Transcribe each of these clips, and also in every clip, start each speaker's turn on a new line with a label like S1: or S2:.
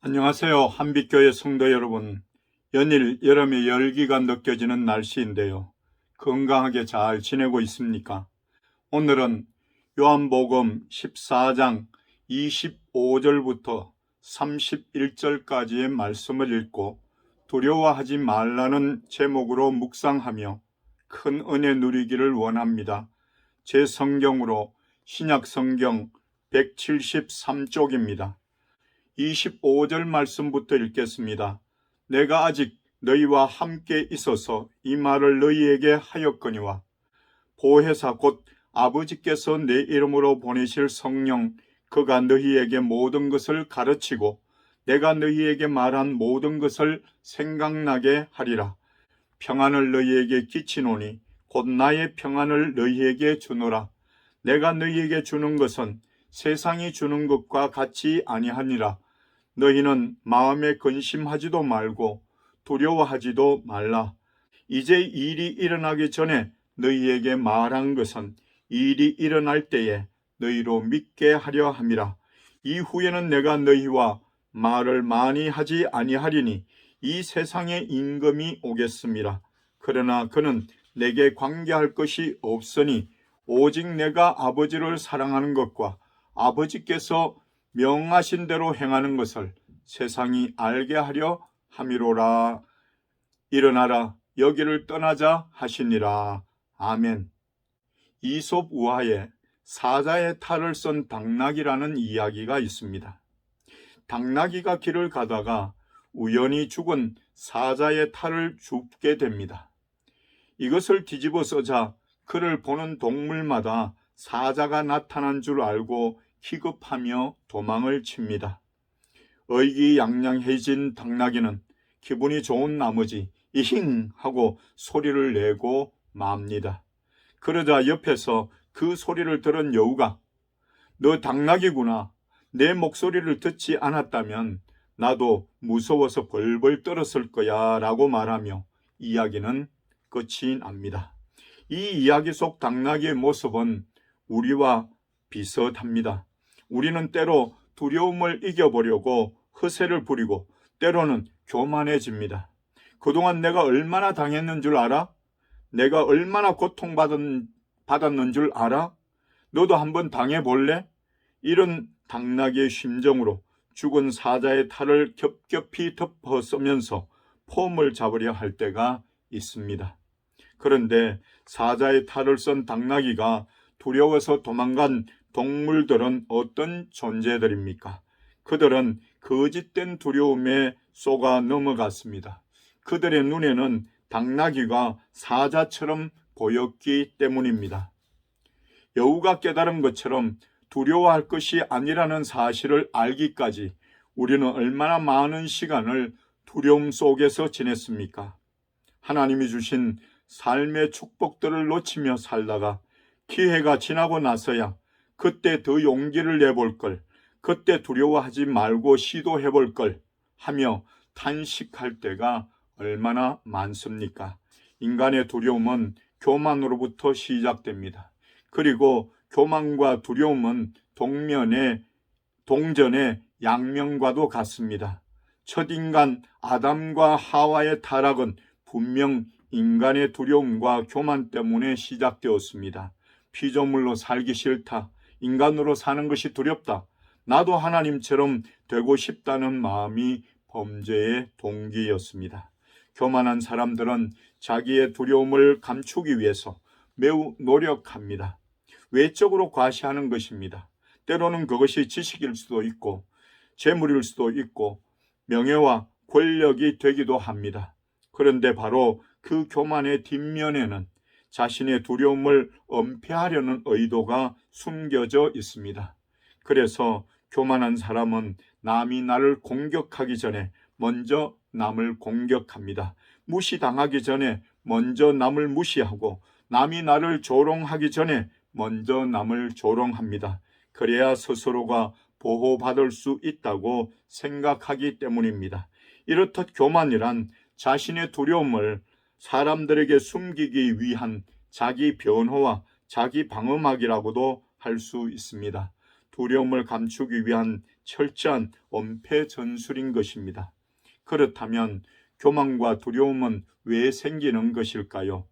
S1: 안녕하세요. 한빛교회 성도 여러분. 연일 여름의 열기가 느껴지는 날씨인데요. 건강하게 잘 지내고 있습니까? 오늘은 요한복음 14장 25절부터 31절까지의 말씀을 읽고 두려워하지 말라는 제목으로 묵상하며 큰 은혜 누리기를 원합니다. 제 성경으로 신약 성경 173쪽입니다. 25절 말씀부터 읽겠습니다. 내가 아직 너희와 함께 있어서 이 말을 너희에게 하였거니와 보혜사 곧 아버지께서 내 이름으로 보내실 성령 그가 너희에게 모든 것을 가르치고 내가 너희에게 말한 모든 것을 생각나게 하리라. 평안을 너희에게 끼치노니 곧 나의 평안을 너희에게 주노라. 내가 너희에게 주는 것은 세상이 주는 것과 같이 아니하니라. 너희는 마음에 근심하지도 말고 두려워하지도 말라. 이제 일이 일어나기 전에 너희에게 말한 것은 일이 일어날 때에 너희로 믿게 하려 함이라. 이후에는 내가 너희와 말을 많이 하지 아니하리니 이 세상에 임금이 오겠습니다. 그러나 그는 내게 관계할 것이 없으니 오직 내가 아버지를 사랑하는 것과 아버지께서 명하신 대로 행하는 것을 세상이 알게 하려 함이로라. 일어나라 여기를 떠나자 하시니라. 아멘. 이솝 우화에 사자의 탈을 쓴 당나귀라는 이야기가 있습니다. 당나귀가 길을 가다가 우연히 죽은 사자의 탈을 줍게 됩니다. 이것을 뒤집어 써자 그를 보는 동물마다 사자가 나타난 줄 알고 기겁하며 도망을 칩니다. 의기양양해진 당나귀는 기분이 좋은 나머지 이힝 하고 소리를 내고 맙니다. 그러자 옆에서 그 소리를 들은 여우가 너 당나귀구나. 내 목소리를 듣지 않았다면 나도 무서워서 벌벌 떨었을 거야 라고 말하며 이야기는 끝이 납니다. 이 이야기 속 당나귀의 모습은 우리와 비슷합니다. 우리는 때로 두려움을 이겨보려고 허세를 부리고 때로는 교만해집니다. 그동안 내가 얼마나 당했는 줄 알아? 내가 얼마나 고통받았는 줄 알아? 너도 한번 당해볼래? 이런 당나귀의 심정으로 죽은 사자의 탈을 겹겹이 덮어 쓰면서 폼을 잡으려 할 때가 있습니다. 그런데 사자의 탈을 쓴 당나귀가 두려워서 도망간 동물들은 어떤 존재들입니까? 그들은 거짓된 두려움에 속아 넘어갔습니다. 그들의 눈에는 당나귀가 사자처럼 보였기 때문입니다. 여우가 깨달은 것처럼 두려워할 것이 아니라는 사실을 알기까지 우리는 얼마나 많은 시간을 두려움 속에서 지냈습니까? 하나님이 주신 삶의 축복들을 놓치며 살다가 기회가 지나고 나서야 그때 더 용기를 내볼 걸, 그때 두려워하지 말고 시도해 볼 걸 하며 탄식할 때가 얼마나 많습니까? 인간의 두려움은 교만으로부터 시작됩니다. 그리고 교만과 두려움은 동전의 양면과도 같습니다. 첫인간 아담과 하와의 타락은 분명 인간의 두려움과 교만 때문에 시작되었습니다. 피조물로 살기 싫다. 인간으로 사는 것이 두렵다. 나도 하나님처럼 되고 싶다는 마음이 범죄의 동기였습니다. 교만한 사람들은 자기의 두려움을 감추기 위해서 매우 노력합니다. 외적으로 과시하는 것입니다. 때로는 그것이 지식일 수도 있고 재물일 수도 있고 명예와 권력이 되기도 합니다. 그런데 바로 그 교만의 뒷면에는 자신의 두려움을 은폐하려는 의도가 숨겨져 있습니다. 그래서 교만한 사람은 남이 나를 공격하기 전에 먼저 남을 공격합니다. 무시당하기 전에 먼저 남을 무시하고 남이 나를 조롱하기 전에 먼저 남을 조롱합니다. 그래야 스스로가 보호받을 수 있다고 생각하기 때문입니다. 이렇듯 교만이란 자신의 두려움을 사람들에게 숨기기 위한 자기 변호와 자기 방어막이라고도 할 수 있습니다. 두려움을 감추기 위한 철저한 엄폐 전술인 것입니다. 그렇다면 교만과 두려움은 왜 생기는 것일까요?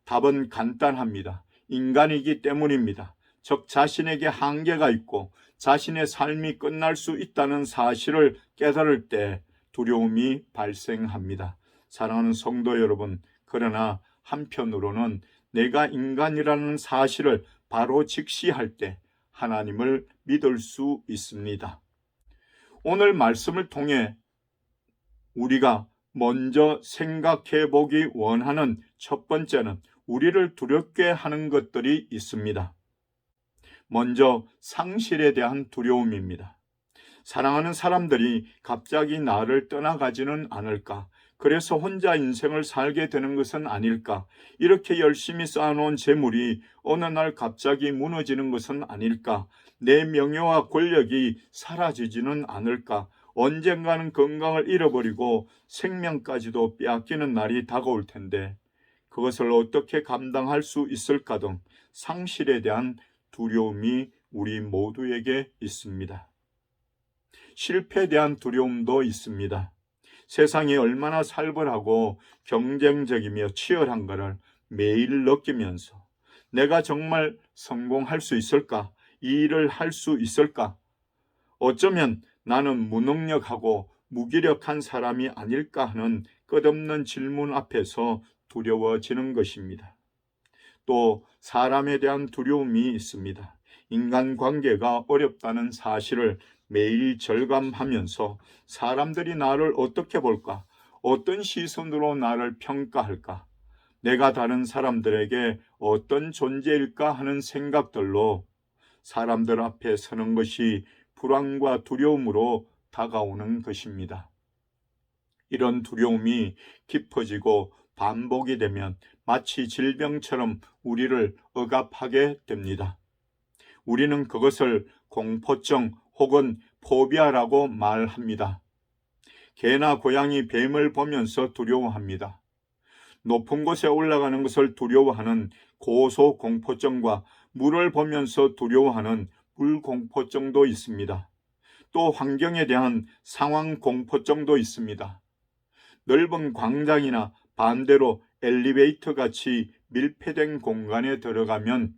S1: 답은 간단합니다. 인간이기 때문입니다. 즉 자신에게 한계가 있고 자신의 삶이 끝날 수 있다는 사실을 깨달을 때 두려움이 발생합니다. 사랑하는 성도 여러분, 그러나 한편으로는 내가 인간이라는 사실을 바로 직시할 때 하나님을 믿을 수 있습니다. 오늘 말씀을 통해 우리가 먼저 생각해 보기 원하는 첫 번째는 우리를 두렵게 하는 것들이 있습니다. 먼저 상실에 대한 두려움입니다. 사랑하는 사람들이 갑자기 나를 떠나가지는 않을까? 그래서 혼자 인생을 살게 되는 것은 아닐까? 이렇게 열심히 쌓아놓은 재물이 어느 날 갑자기 무너지는 것은 아닐까? 내 명예와 권력이 사라지지는 않을까? 언젠가는 건강을 잃어버리고 생명까지도 빼앗기는 날이 다가올 텐데 그것을 어떻게 감당할 수 있을까 등 상실에 대한 두려움이 우리 모두에게 있습니다. 실패에 대한 두려움도 있습니다. 세상이 얼마나 살벌하고 경쟁적이며 치열한가를 매일 느끼면서 내가 정말 성공할 수 있을까? 이 일을 할 수 있을까? 어쩌면 나는 무능력하고 무기력한 사람이 아닐까 하는 끝없는 질문 앞에서 두려워지는 것입니다. 또 사람에 대한 두려움이 있습니다. 인간관계가 어렵다는 사실을 매일 절감하면서 사람들이 나를 어떻게 볼까? 어떤 시선으로 나를 평가할까? 내가 다른 사람들에게 어떤 존재일까 하는 생각들로 사람들 앞에 서는 것이 불안과 두려움으로 다가오는 것입니다. 이런 두려움이 깊어지고 반복이 되면 마치 질병처럼 우리를 억압하게 됩니다. 우리는 그것을 공포증 혹은 포비아라고 말합니다. 개나 고양이, 뱀을 보면서 두려워합니다. 높은 곳에 올라가는 것을 두려워하는 고소공포증과 물을 보면서 두려워하는 물공포증도 있습니다. 또 환경에 대한 상황공포증도 있습니다. 넓은 광장이나 반대로 엘리베이터 같이 밀폐된 공간에 들어가면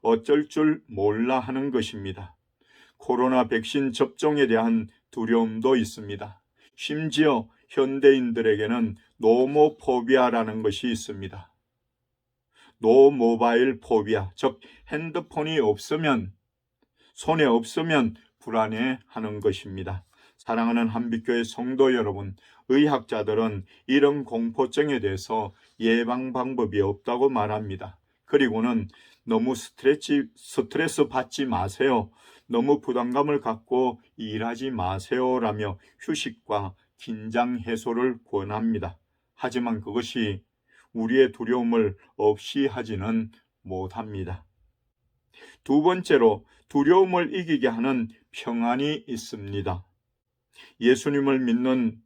S1: 어쩔 줄 몰라 하는 것입니다. 코로나 백신 접종에 대한 두려움도 있습니다. 심지어 현대인들에게는 노모포비아라는 것이 있습니다. 노모바일 포비아, 즉 핸드폰이 없으면, 손에 없으면 불안해하는 것입니다. 사랑하는 한빛교회 성도 여러분, 의학자들은 이런 공포증에 대해서 예방 방법이 없다고 말합니다. 그리고는 너무 스트레스 받지 마세요. 너무 부담감을 갖고 일하지 마세요라며 휴식과 긴장 해소를 권합니다. 하지만 그것이 우리의 두려움을 없이 하지는 못합니다. 두 번째로 두려움을 이기게 하는 평안이 있습니다. 예수님을 믿는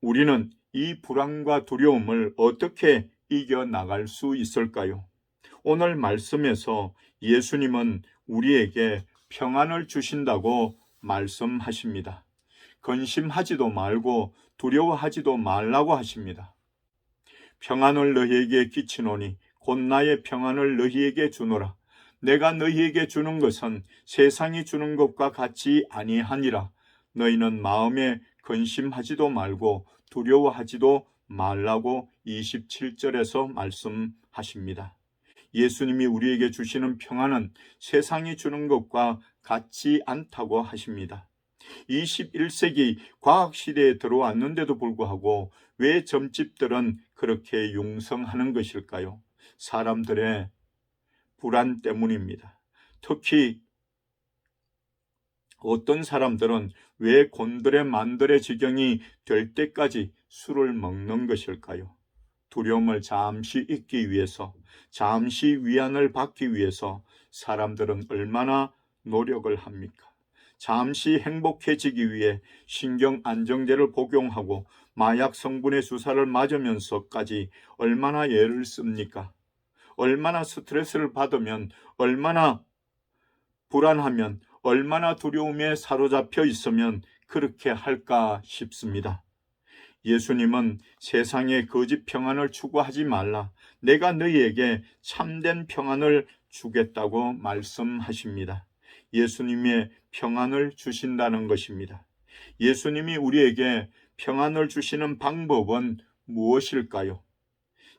S1: 우리는 이 불안과 두려움을 어떻게 이겨나갈 수 있을까요? 오늘 말씀에서 예수님은 우리에게 평안을 주신다고 말씀하십니다. 근심하지도 말고 두려워하지도 말라고 하십니다. 평안을 너희에게 끼치노니 곧 나의 평안을 너희에게 주노라. 내가 너희에게 주는 것은 세상이 주는 것과 같지 아니하니라. 너희는 마음에 근심하지도 말고 두려워하지도 말라고 27절에서 말씀하십니다. 예수님이 우리에게 주시는 평안은 세상이 주는 것과 같지 않다고 하십니다. 21세기 과학시대에 들어왔는데도 불구하고 왜 점집들은 그렇게 융성하는 것일까요? 사람들의 불안 때문입니다. 특히 어떤 사람들은 왜 곤드레 만드레 지경이 될 때까지 술을 먹는 것일까요? 두려움을 잠시 잊기 위해서, 잠시 위안을 받기 위해서 사람들은 얼마나 노력을 합니까? 잠시 행복해지기 위해 신경 안정제를 복용하고 마약 성분의 주사를 맞으면서까지 얼마나 애를 씁니까? 얼마나 스트레스를 받으면, 얼마나 불안하면, 얼마나 두려움에 사로잡혀 있으면 그렇게 할까 싶습니다. 예수님은 세상에 거짓 평안을 추구하지 말라. 내가 너희에게 참된 평안을 주겠다고 말씀하십니다. 예수님의 평안을 주신다는 것입니다. 예수님이 우리에게 평안을 주시는 방법은 무엇일까요?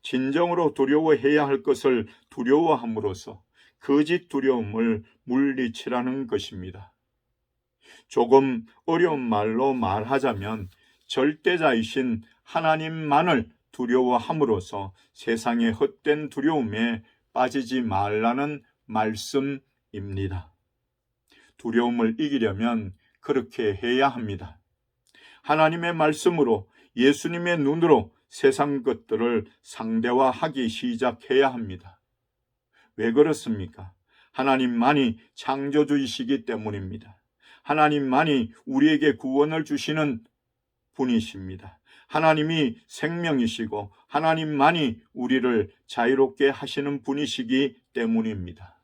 S1: 진정으로 두려워해야 할 것을 두려워함으로써 거짓 두려움을 물리치라는 것입니다. 조금 어려운 말로 말하자면 절대자이신 하나님만을 두려워함으로써 세상의 헛된 두려움에 빠지지 말라는 말씀입니다. 두려움을 이기려면 그렇게 해야 합니다. 하나님의 말씀으로, 예수님의 눈으로 세상 것들을 상대화하기 시작해야 합니다. 왜 그렇습니까? 하나님만이 창조주이시기 때문입니다. 하나님만이 우리에게 구원을 주시는 분이십니다. 하나님이 생명이시고 하나님만이 우리를 자유롭게 하시는 분이시기 때문입니다.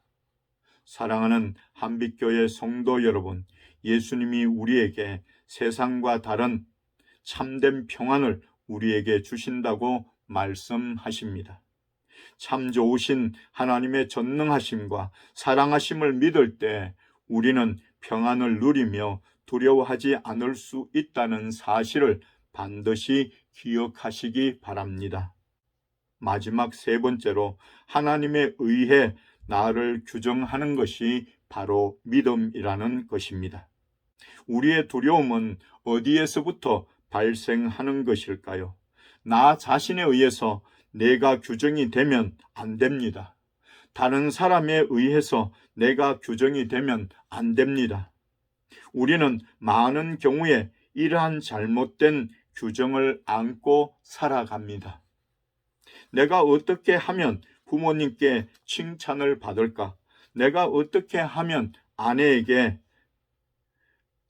S1: 사랑하는 한빛교회 성도 여러분, 예수님이 우리에게 세상과 다른 참된 평안을 우리에게 주신다고 말씀하십니다. 참 좋으신 하나님의 전능하심과 사랑하심을 믿을 때 우리는 평안을 누리며 두려워하지 않을 수 있다는 사실을 반드시 기억하시기 바랍니다. 마지막 세 번째로 하나님에 의해 나를 규정하는 것이 바로 믿음이라는 것입니다. 우리의 두려움은 어디에서부터 발생하는 것일까요? 나 자신에 의해서 내가 규정이 되면 안 됩니다. 다른 사람에 의해서 내가 규정이 되면 안 됩니다. 우리는 많은 경우에 이러한 잘못된 규정을 안고 살아갑니다. 내가 어떻게 하면 부모님께 칭찬을 받을까? 내가 어떻게 하면 아내에게,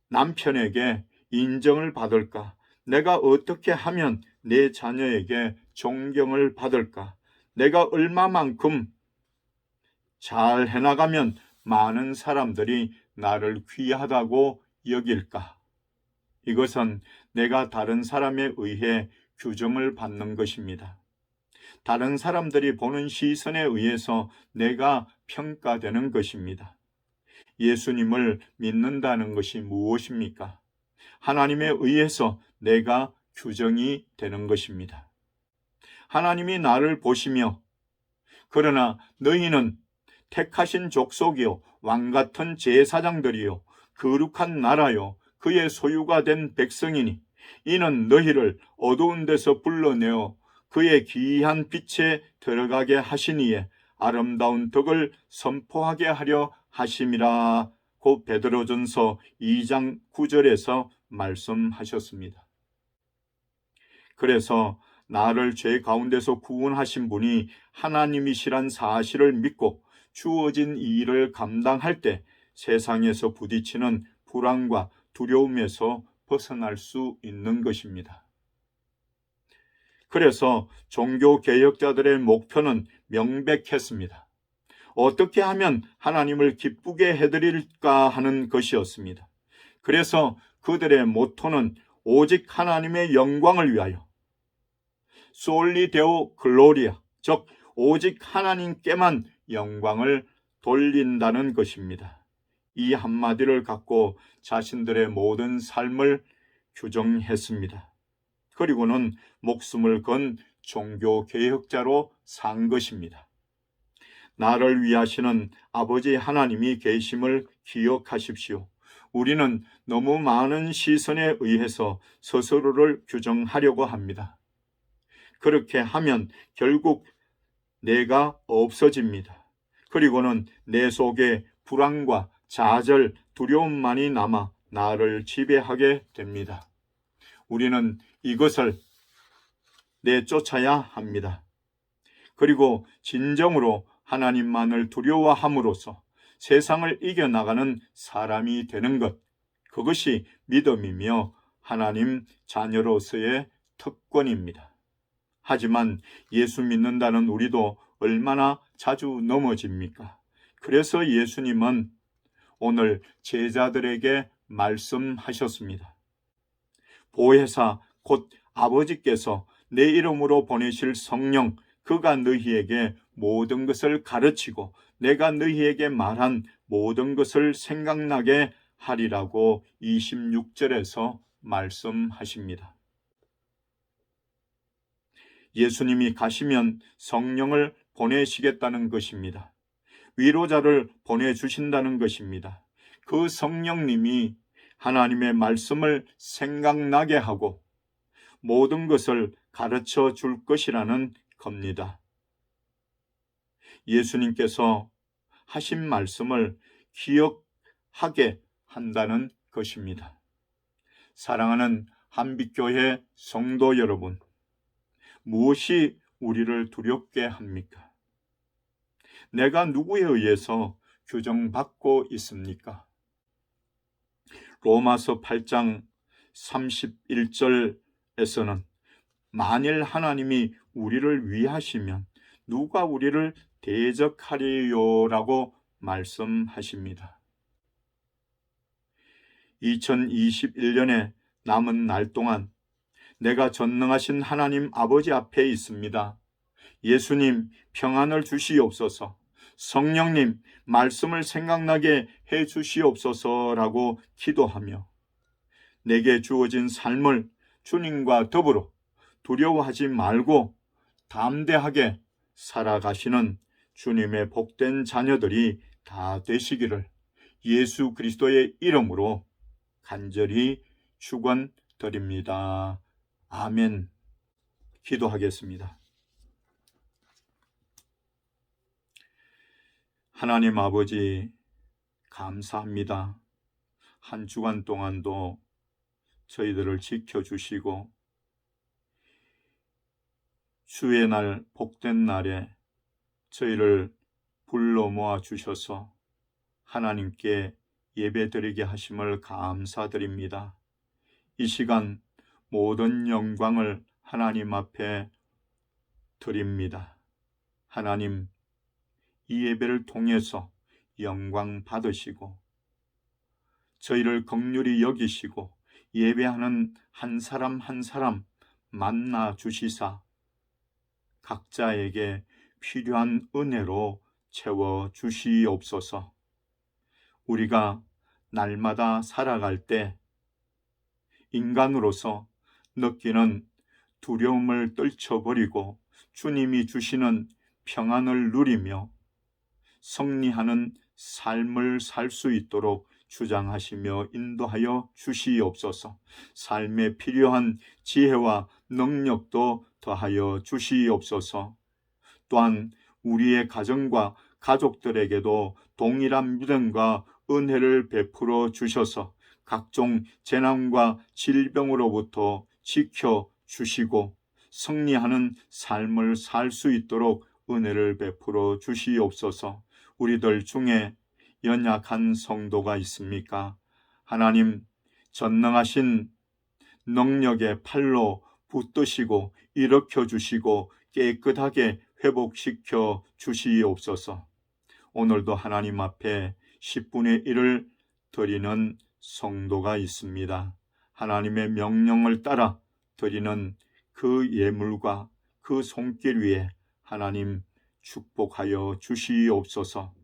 S1: 남편에게 인정을 받을까? 내가 어떻게 하면 내 자녀에게 존경을 받을까? 내가 얼마만큼 잘 해나가면 많은 사람들이 나를 귀하다고 여길까? 이것은 내가 다른 사람에 의해 규정을 받는 것입니다. 다른 사람들이 보는 시선에 의해서 내가 평가되는 것입니다. 예수님을 믿는다는 것이 무엇입니까? 하나님에 의해서 내가 규정이 되는 것입니다. 하나님이 나를 보시며, 그러나 너희는 택하신 족속이요 왕같은 제사장들이요 거룩한 나라요 그의 소유가 된 백성이니 이는 너희를 어두운 데서 불러내어 그의 기이한 빛에 들어가게 하시니에 아름다운 덕을 선포하게 하려 하심이라. 고 베드로전서 2장 9절에서 말씀하셨습니다. 그래서 나를 죄 가운데서 구원하신 분이 하나님이시란 사실을 믿고 주어진 일을 감당할 때 세상에서 부딪히는 불안과 두려움에서 벗어날 수 있는 것입니다. 그래서 종교개혁자들의 목표는 명백했습니다. 어떻게 하면 하나님을 기쁘게 해드릴까 하는 것이었습니다. 그래서 그들의 모토는 오직 하나님의 영광을 위하여, 솔리 데오 글로리아, 즉 오직 하나님께만 영광을 돌린다는 것입니다. 이 한마디를 갖고 자신들의 모든 삶을 규정했습니다. 그리고는 목숨을 건 종교개혁자로 산 것입니다. 나를 위하시는 아버지 하나님이 계심을 기억하십시오. 우리는 너무 많은 시선에 의해서 스스로를 규정하려고 합니다. 그렇게 하면 결국 내가 없어집니다. 그리고는 내 속에 불안과 좌절, 두려움만이 남아 나를 지배하게 됩니다. 우리는 이것을 내쫓아야 합니다. 그리고 진정으로 하나님만을 두려워함으로써 세상을 이겨나가는 사람이 되는 것, 그것이 믿음이며 하나님 자녀로서의 특권입니다. 하지만 예수 믿는다는 우리도 얼마나 자주 넘어집니까? 그래서 예수님은 오늘 제자들에게 말씀하셨습니다. 보혜사 곧 아버지께서 내 이름으로 보내실 성령, 그가 너희에게 모든 것을 가르치고 내가 너희에게 말한 모든 것을 생각나게 하리라고 26절에서 말씀하십니다. 예수님이 가시면 성령을 보내시겠다는 것입니다. 위로자를 보내주신다는 것입니다. 그 성령님이 하나님의 말씀을 생각나게 하고 모든 것을 가르쳐 줄 것이라는 겁니다. 예수님께서 하신 말씀을 기억하게 한다는 것입니다. 사랑하는 한빛교회 성도 여러분, 무엇이 우리를 두렵게 합니까? 내가 누구에 의해서 규정받고 있습니까? 로마서 8장 31절에서는 만일 하나님이 우리를 위하시면 누가 우리를 대적하리요라고 말씀하십니다. 2021년의 남은 날 동안 내가 전능하신 하나님 아버지 앞에 있습니다. 예수님 평안을 주시옵소서, 성령님 말씀을 생각나게 해 주시옵소서라고 기도하며 내게 주어진 삶을 주님과 더불어 두려워하지 말고 담대하게 살아가시는 주님의 복된 자녀들이 다 되시기를 예수 그리스도의 이름으로 간절히 축원드립니다. 아멘. 기도하겠습니다. 하나님 아버지, 감사합니다. 한 주간 동안도 저희들을 지켜주시고 주의 날, 복된 날에 저희를 불러 모아 주셔서 하나님께 예배드리게 하심을 감사드립니다. 이 시간 모든 영광을 하나님 앞에 드립니다. 하나님, 이 예배를 통해서 영광 받으시고 저희를 긍휼히 여기시고 예배하는 한 사람 한 사람 만나 주시사 각자에게 필요한 은혜로 채워 주시옵소서. 우리가 날마다 살아갈 때 인간으로서 느끼는 두려움을 떨쳐버리고 주님이 주시는 평안을 누리며 승리하는 삶을 살 수 있도록 주장하시며 인도하여 주시옵소서. 삶에 필요한 지혜와 능력도 더하여 주시옵소서. 또한 우리의 가정과 가족들에게도 동일한 믿음과 은혜를 베풀어 주셔서 각종 재난과 질병으로부터 지켜 주시고 승리하는 삶을 살 수 있도록 은혜를 베풀어 주시옵소서. 우리들 중에 연약한 성도가 있습니까? 하나님, 전능하신 능력의 팔로 붙드시고 일으켜 주시고 깨끗하게 회복시켜 주시옵소서. 오늘도 하나님 앞에 10분의 1을 드리는 성도가 있습니다. 하나님의 명령을 따라 드리는 그 예물과 그 손길 위에 하나님 축복하여 주시옵소서.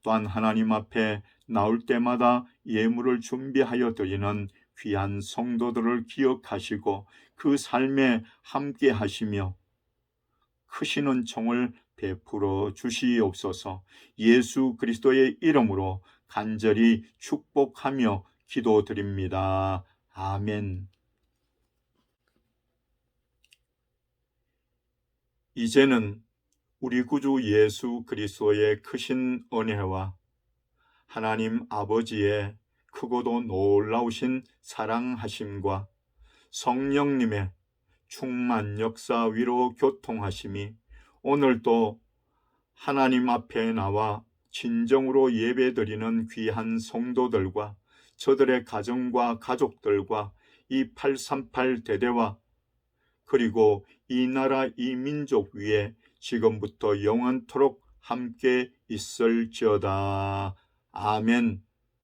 S1: 또한 하나님 앞에 나올 때마다 예물을 준비하여 드리는 귀한 성도들을 기억하시고 그 삶에 함께 하시며 크신 은총을 베풀어 주시옵소서. 예수 그리스도의 이름으로 간절히 축복하며 기도드립니다. 아멘. 이제는 우리 구주 예수 그리스도의 크신 은혜와 하나님 아버지의 크고도 놀라우신 사랑하심과 성령님의 충만 역사 위로 교통하심이 오늘도 하나님 앞에 나와 진정으로 예배드리는 귀한 성도들과 저들의 가정과 가족들과 이 838 대대와 그리고 이 나라 이 민족 위에 지금부터 영원토록 함께 있을지어다. 아멘.